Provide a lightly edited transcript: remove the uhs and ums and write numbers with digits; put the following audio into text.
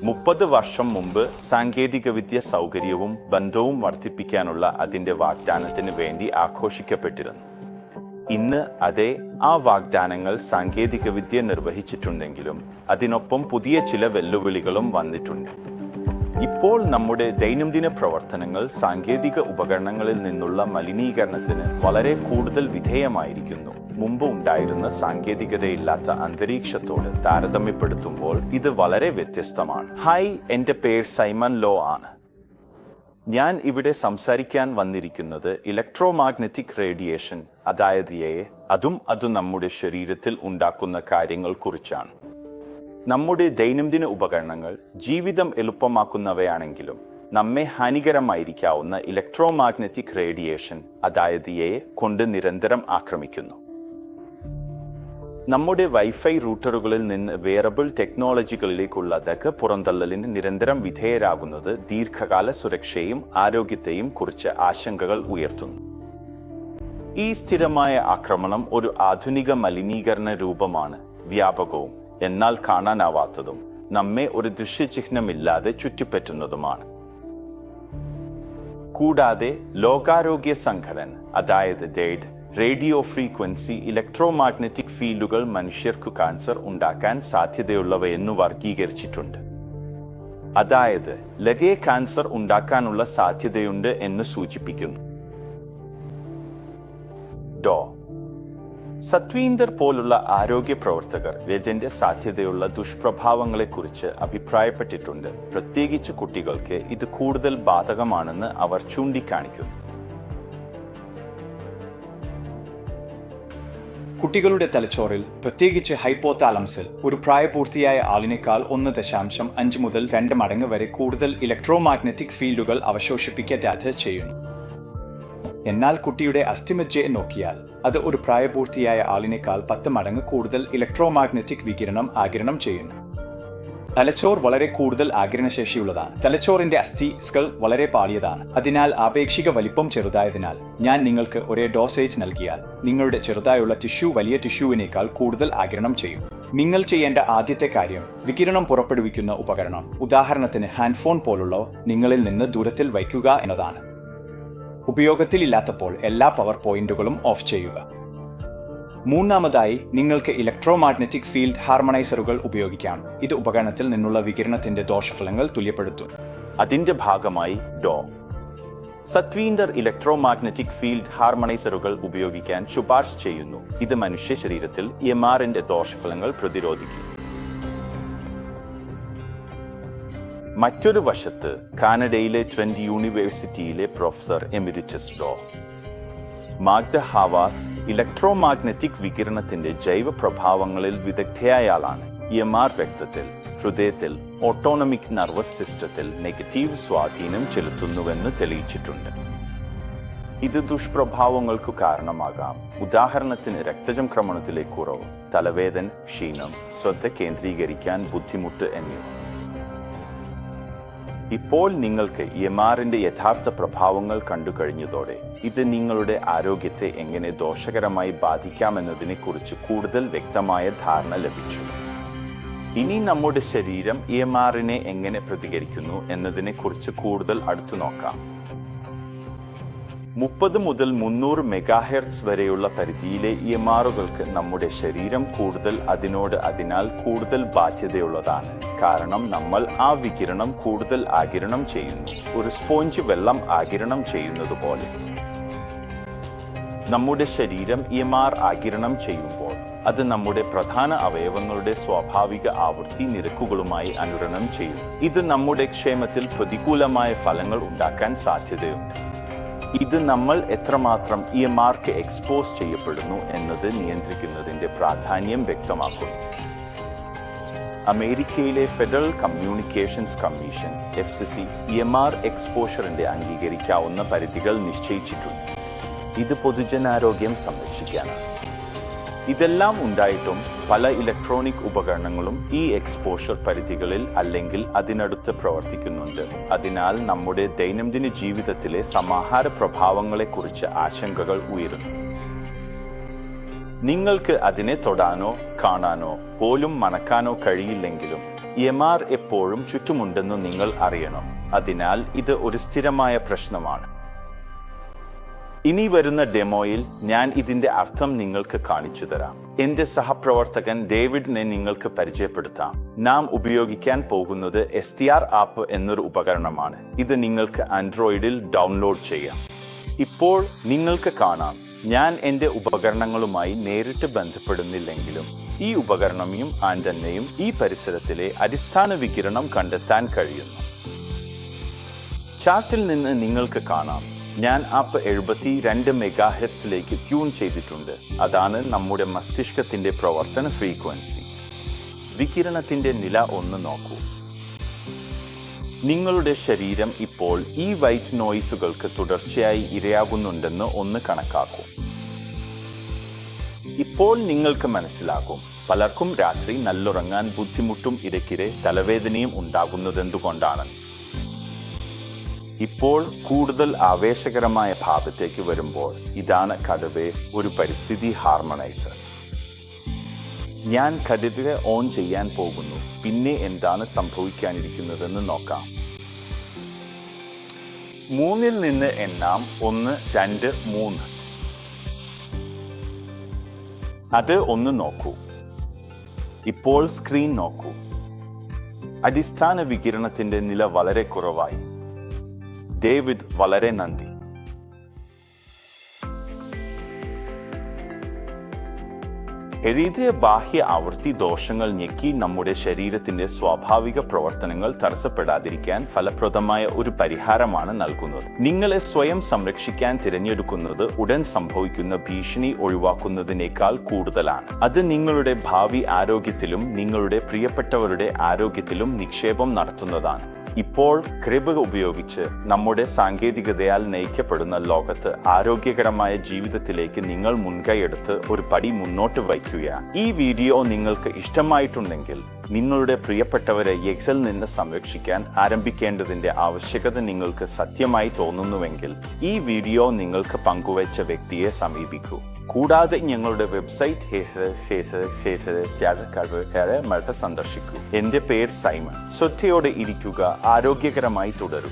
30 വർഷം മുമ്പ് സാങ്കേതികവിദ്യ സൗകര്യവും ബന്ധവും വർദ്ധിപ്പിക്കാനുള്ള അതിൻ്റെ വാഗ്ദാനത്തിന് വേണ്ടി ആഘോഷിക്കപ്പെട്ടിരുന്നു. ഇന്ന് ആ വാഗ്ദാനങ്ങൾ സാങ്കേതികവിദ്യ നിർവഹിച്ചിട്ടുണ്ടെങ്കിലും അതിനൊപ്പം പുതിയ ചില വെല്ലുവിളികളും വന്നിട്ടുണ്ട്. ഇപ്പോൾ നമ്മുടെ ദൈനംദിന പ്രവർത്തനങ്ങൾ സാങ്കേതിക ഉപകരണങ്ങളിൽ നിന്നുള്ള മലിനീകരണത്തിന് വളരെ കൂടുതൽ വിധേയമായിരിക്കുന്നു. മുമ്പ് ഉണ്ടായിരുന്ന സാങ്കേതികതയില്ലാത്ത അന്തരീക്ഷത്തോട് താരതമ്യപ്പെടുത്തുമ്പോൾ ഇത് വളരെ വ്യത്യസ്തമാണ്. ഹായ്, എൻ്റെ പേര് സൈമൺ ലോ ആണ്. ഞാൻ ഇവിടെ സംസാരിക്കാൻ വന്നിരിക്കുന്നത് ഇലക്ട്രോമാഗ്നറ്റിക് റേഡിയേഷൻ, അതായത് അത് നമ്മുടെ ശരീരത്തിൽ ഉണ്ടാക്കുന്ന കാര്യങ്ങൾ കുറിച്ചാണ്. നമ്മുടെ ദൈനംദിന ഉപകരണങ്ങൾ ജീവിതം എളുപ്പമാക്കുന്നവയാണെങ്കിലും നമ്മെ ഹാനികരമായിരിക്കാവുന്ന ഇലക്ട്രോമാഗ്നറ്റിക് റേഡിയേഷൻ, അതായത് കൊണ്ട് നിരന്തരം ആക്രമിക്കുന്നു. നമ്മുടെ വൈഫൈ റൂട്ടറുകളിൽ നിന്ന് വെയറബിൾ ടെക്നോളജികളിലേക്കുള്ള പുറന്തള്ളലിന് നിരന്തരം വിധേയരാകുന്നത് ദീർഘകാല സുരക്ഷയും ആരോഗ്യത്തെയും കുറിച്ച് ആശങ്കകൾ ഉയർത്തുന്നു. ഈ സ്ഥിരമായ ആക്രമണം ഒരു ആധുനിക മലിനീകരണ രൂപമാണ്, വ്യാപകവും എന്നാൽ കാണാനാവാത്തതും നമ്മെ ഒരു ദൃശ്യചിഹ്നമില്ലാതെ ചുറ്റിപ്പറ്റുന്നതുമാണ്. കൂടാതെ ലോകാരോഗ്യ സംഘടന, അതായത് റേഡിയോ ഫ്രീക്വൻസി ഇലക്ട്രോമാഗ്നറ്റിക് ഫീൽഡുകൾ മനുഷ്യർക്കു കാൻസർ ഉണ്ടാക്കാൻ സാധ്യതയുള്ളവയെന്നു വർഗീകരിച്ചിട്ടുണ്ട്. അതായത് കാൻസർ ഉണ്ടാക്കാനുള്ള സാധ്യതയുണ്ട് എന്ന് സൂചിപ്പിക്കുന്നു. സത്വീന്ദർ പോലുള്ള ആരോഗ്യ പ്രവർത്തകർ ഇതിന്റെ സാധ്യതയുള്ള ദുഷ്പ്രഭാവങ്ങളെക്കുറിച്ച് അഭിപ്രായപ്പെട്ടിട്ടുണ്ട്. പ്രത്യേകിച്ച് കുട്ടികൾക്ക് ഇത് കൂടുതൽ ബാധകമാണെന്ന് അവർ ചൂണ്ടിക്കാണിക്കുന്നു. കുട്ടികളുടെ തലച്ചോറിൽ, പ്രത്യേകിച്ച് ഹൈപ്പോതാലമസിൽ, ഒരു പ്രായപൂർത്തിയായ ആളിനേക്കാൾ 1.5 മുതൽ 2 മടങ്ങ് വരെ കൂടുതൽ ഇലക്ട്രോമാഗ്നറ്റിക് ഫീൽഡുകൾ അവശോഷിപ്പിക്കാതെ ചെയ്യുന്നു. എന്നാൽ കുട്ടിയുടെ അസ്ഥിമജ്ജയെ നോക്കിയാൽ അത് ഒരു പ്രായപൂർത്തിയായ ആളിനേക്കാൾ 10 മടങ്ങ് കൂടുതൽ ഇലക്ട്രോമാഗ്നറ്റിക് വികിരണം ആഗിരണം ചെയ്യുന്നു. തലച്ചോർ വളരെ കൂടുതൽ ആഗിരണശേഷിയുള്ളതാണ്. തലച്ചോറിന്റെ അസ്ഥികൾ വളരെ പാളിയതാണ്. അതിനാൽ ആപേക്ഷിക വലിപ്പം ചെറുതായതിനാൽ ഞാൻ നിങ്ങൾക്ക് ഒരേ ഡോസേജ് നൽകിയാൽ നിങ്ങളുടെ ചെറുതായുള്ള ടിഷ്യൂ വലിയ ടിഷ്യൂവിനേക്കാൾ കൂടുതൽ ആഗിരണം ചെയ്യും. നിങ്ങൾ ചെയ്യേണ്ട ആദ്യത്തെ കാര്യം വികിരണം പുറപ്പെടുവിക്കുന്ന ഉപകരണം, ഉദാഹരണത്തിന് ഹാൻഡ്ഫോൺ പോലുള്ളവ, നിങ്ങളിൽ നിന്ന് ദൂരത്തിൽ വയ്ക്കുക എന്നതാണ്. ഉപയോഗത്തിലില്ലാത്തപ്പോൾ എല്ലാ പവർ പോയിന്റുകളും ഓഫ് ചെയ്യുക. മൂന്നാമതായി, നിങ്ങൾക്ക് ഇലക്ട്രോമാഗ്നറ്റിക് ഫീൽഡ് ഹാർമണൈസറുകൾ ഉപയോഗിക്കാം. ഇത് ഉപകരണത്തിൽ നിന്നുള്ള വികിരണത്തിന്റെ ദോഷഫലങ്ങൾ തുല്യപ്പെടുത്തുന്നു. അതിന്റെ ഭാഗമായി സത്വീന്ദർ ഇലക്ട്രോമാഗ്നറ്റിക് ഫീൽഡ് ഹാർമണൈസറുകൾ ഉപയോഗിക്കാൻ ശുപാർശ ചെയ്യുന്നു. ഇത് മനുഷ്യ ശരീരത്തിൽ EMRന്റെ ദോഷഫലങ്ങൾ പ്രതിരോധിക്കും. മറ്റൊരു വശത്ത് കാനഡയിലെ ട്രെൻറ്റ് യൂണിവേഴ്സിറ്റിയിലെ പ്രൊഫസർ എമിരിറ്റസ് മാഗ്ദ ഹാവാസ് ഇലക്ട്രോമാഗ്നറ്റിക് വികിരണത്തിന്റെ ജൈവ പ്രഭാവങ്ങളിൽ വിദഗ്ധയായ ആളാണ്. EMR രക്തത്തിൽ, ഹൃദയത്തിൽ, ഓട്ടോണമിക് നെർവസ് സിസ്റ്റത്തിൽ നെഗറ്റീവ് സ്വാധീനം ചെലുത്തുന്നുവെന്ന് തെളിയിച്ചിട്ടുണ്ട്. ഇത് ദുഷ്പ്രഭാവങ്ങൾക്കു കാരണമാകാം. ഉദാഹരണത്തിന് രക്തചംക്രമണത്തിലെ കുറവ്, തലവേദന, ക്ഷീണം, ശ്രദ്ധ കേന്ദ്രീകരിക്കാൻ ബുദ്ധിമുട്ട് എന്നിവ. ഇപ്പോൾ നിങ്ങൾക്ക് EMRന്റെ യഥാർത്ഥ പ്രഭാവങ്ങൾ കണ്ടുകഴിഞ്ഞതോടെ ഇത് നിങ്ങളുടെ ആരോഗ്യത്തെ എങ്ങനെ ദോഷകരമായി ബാധിക്കാമെന്നതിനെക്കുറിച്ച് കൂടുതൽ വ്യക്തമായ ധാരണ ലഭിച്ചു. ഇനി നമ്മുടെ ശരീരം EMRനെ എങ്ങനെ പ്രതികരിക്കുന്നു എന്നതിനെക്കുറിച്ച് കൂടുതൽ അടുത്തു നോക്കാം. 30 മുതൽ 300 മെഗാഹെർട്സ് വരെയുള്ള പരിധിയിലെ EMRകൾക്ക് നമ്മുടെ ശരീരം അതിനാൽ കൂടുതൽ ബാധ്യതയുള്ളതാണ്. കാരണം നമ്മൾ ആ വികിരണം കൂടുതൽ ആഗിരണം ചെയ്യുന്നു, ഒരു സ്പോഞ്ച് വെള്ളം ആഗിരണം ചെയ്യുന്നത് പോലെ. നമ്മുടെ ശരീരം EMR ആഗിരണം ചെയ്യുമ്പോൾ അത് നമ്മുടെ പ്രധാന അവയവങ്ങളുടെ സ്വാഭാവിക ആവൃത്തി നിരക്കുകളുമായി അനുരണനം ചെയ്യുന്നു. ഇത് നമ്മുടെ ക്ഷേമത്തിൽ പ്രതികൂലമായ ഫലങ്ങൾ ഉണ്ടാക്കാൻ സാധ്യതയുണ്ട്. ഇത് നമ്മൾ എത്രമാത്രം EMRക്ക് എക്സ്പോസ് ചെയ്യപ്പെടുന്നു എന്നത് നിയന്ത്രിക്കുന്നതിന്റെ പ്രാധാന്യം വ്യക്തമാക്കുന്നു. അമേരിക്കയിലെ federal communications commission FCC EMR എക്സ്പോഷറിന്റെ അംഗീകരിക്കാവുന്ന പരിധികൾ നിശ്ചയിച്ചിട്ടുണ്ട്. ഇത് പൊതുജനാരോഗ്യം സംരക്ഷിക്കാനാണ്. ഇതെല്ലാം ഉണ്ടായിട്ടും പല ഇലക്ട്രോണിക് ഉപകരണങ്ങളും ഈ എക്സ്പോഷർ പരിധികളിൽ അല്ലെങ്കിൽ അതിനടുത്ത് പ്രവർത്തിക്കുന്നുണ്ട്. അതിനാൽ നമ്മുടെ ദൈനംദിന ജീവിതത്തിലെ സമാഹാര പ്രഭാവങ്ങളെക്കുറിച്ച് ആശങ്കകൾ ഉയരുന്നു. നിങ്ങൾക്ക് അതിനെ തൊടാനോ കാണാനോ പോലും മണക്കാനോ കഴിയില്ലെങ്കിലും EMR എപ്പോഴും ചുറ്റുമുണ്ടെന്ന് നിങ്ങൾ അറിയണം. അതിനാൽ ഇത് ഒരു സ്ഥിരമായ പ്രശ്നമാണ്. ഇനി വരുന്ന ഡെമോയിൽ ഞാൻ ഇതിന്റെ അർത്ഥം നിങ്ങൾക്ക് കാണിച്ചു തരാം. എന്റെ സഹപ്രവർത്തകൻ ഡേവിഡിനെ നിങ്ങൾക്ക് പരിചയപ്പെടുത്താം. നാം ഉപയോഗിക്കാൻ പോകുന്നത് STR ആപ്പ് എന്നൊരു ഉപകരണമാണ്. ഇത് നിങ്ങൾക്ക് ആൻഡ്രോയിഡിൽ ഡൗൺലോഡ് ചെയ്യാം. ഇപ്പോൾ നിങ്ങൾക്ക് കാണാം, ഞാൻ എന്റെ ഉപകരണങ്ങളുമായി നേരിട്ട് ബന്ധപ്പെടുന്നില്ലെങ്കിലും ഈ ഉപകരണവും ആന്റന്നയും ഈ പരിസരത്തിലെ അടിസ്ഥാന വികിരണം കണ്ടെത്താൻ കഴിയുന്നു. ചാർട്ടിൽ നിന്ന് നിങ്ങൾക്ക് കാണാം, ഞാൻ ആപ്പ് 72 മെഗാഹെർട്സിലേക്ക് ട്യൂൺ ചെയ്തിട്ടുണ്ട്. അതാണ് നമ്മുടെ മസ്തിഷ്കത്തിന്റെ പ്രവർത്തന ഫ്രീക്വൻസി. വികിരണത്തിന്റെ നില ഒന്ന് നോക്കൂ. നിങ്ങളുടെ ശരീരം ഇപ്പോൾ ഈ വൈറ്റ് നോയ്സുകൾക്ക് തുടർച്ചയായി ഇരയാകുന്നുണ്ടെന്ന് ഒന്ന് കണക്കാക്കൂ. ഇപ്പോൾ നിങ്ങൾക്ക് മനസ്സിലാകും, പലർക്കും രാത്രി നല്ലുറങ്ങാൻ ബുദ്ധിമുട്ടും ഇടയ്ക്കിടെ തലവേദനയും ഉണ്ടാകുന്നതെന്തുകൊണ്ടാണ്. ഇപ്പോൾ കൂടുതൽ ആവേശകരമായ ഭാഗത്തേക്ക് വരുമ്പോൾ ഇതാണ് കടുവ ഒരു പരിസ്ഥിതി ഹാർമണൈസർ. ഞാൻ കടുവ ഓൺ ചെയ്യാൻ പോകുന്നു. പിന്നെ എന്താണ് സംഭവിക്കാനിരിക്കുന്നതെന്ന് നോക്കാം. 3 നിന്ന് എണ്ണാം. 1, 2, 3. അത് ഒന്ന് നോക്കൂ. ഇപ്പോൾ സ്ക്രീൻ നോക്കൂ. അടിസ്ഥാന വികിരണത്തിന്റെ നില വളരെ കുറവായി. ഡേവിഡ്, വളരെ നന്ദി. എഴുതിയ ബാഹ്യ ആവൃത്തി ദോഷങ്ങൾ ഞെക്കി നമ്മുടെ ശരീരത്തിന്റെ സ്വാഭാവിക പ്രവർത്തനങ്ങൾ തടസ്സപ്പെടാതിരിക്കാൻ ഫലപ്രദമായ ഒരു പരിഹാരമാണ് നൽകുന്നത്. നിങ്ങളെ സ്വയം സംരക്ഷിക്കാൻ തിരഞ്ഞെടുക്കുന്നത് ഉടൻ സംഭവിക്കുന്ന ഭീഷണി ഒഴിവാക്കുന്നതിനേക്കാൾ കൂടുതലാണ്. അത് നിങ്ങളുടെ ഭാവി ആരോഗ്യത്തിലും നിങ്ങളുടെ പ്രിയപ്പെട്ടവരുടെ ആരോഗ്യത്തിലും നിക്ഷേപം നടത്തുന്നതാണ്. ഇപ്പോൾ കൃപ ഉപയോഗിച്ച് നമ്മുടെ സാങ്കേതികതയാൽ നയിക്കപ്പെടുന്ന ലോകത്ത് ആരോഗ്യകരമായ ജീവിതത്തിലേക്ക് നിങ്ങൾ മുൻകൈയെടുത്ത് ഒരു പടി മുന്നോട്ട് വയ്ക്കുകയാണ്. ഈ വീഡിയോ നിങ്ങൾക്ക് ഇഷ്ടമായിട്ടുണ്ടെങ്കിൽ നിങ്ങളുടെ പ്രിയപ്പെട്ടവരെ എക്സിൽ നിന്ന് സംരക്ഷിക്കാൻ ആരംഭിക്കേണ്ടതിന്റെ ആവശ്യകത നിങ്ങൾക്ക് സത്യമായി തോന്നുന്നുവെങ്കിൽ ഈ വീഡിയോ നിങ്ങൾക്ക് പങ്കുവച്ച വ്യക്തിയെ സമീപിക്കൂ. കൂടാതെ ഞങ്ങളുടെ വെബ്സൈറ്റ് സന്ദർശിക്കൂ. എന്റെ പേര് സൈമൺ. ശ്രദ്ധയോടെ ഇരിക്കുക, ആരോഗ്യകരമായി തുടരൂ.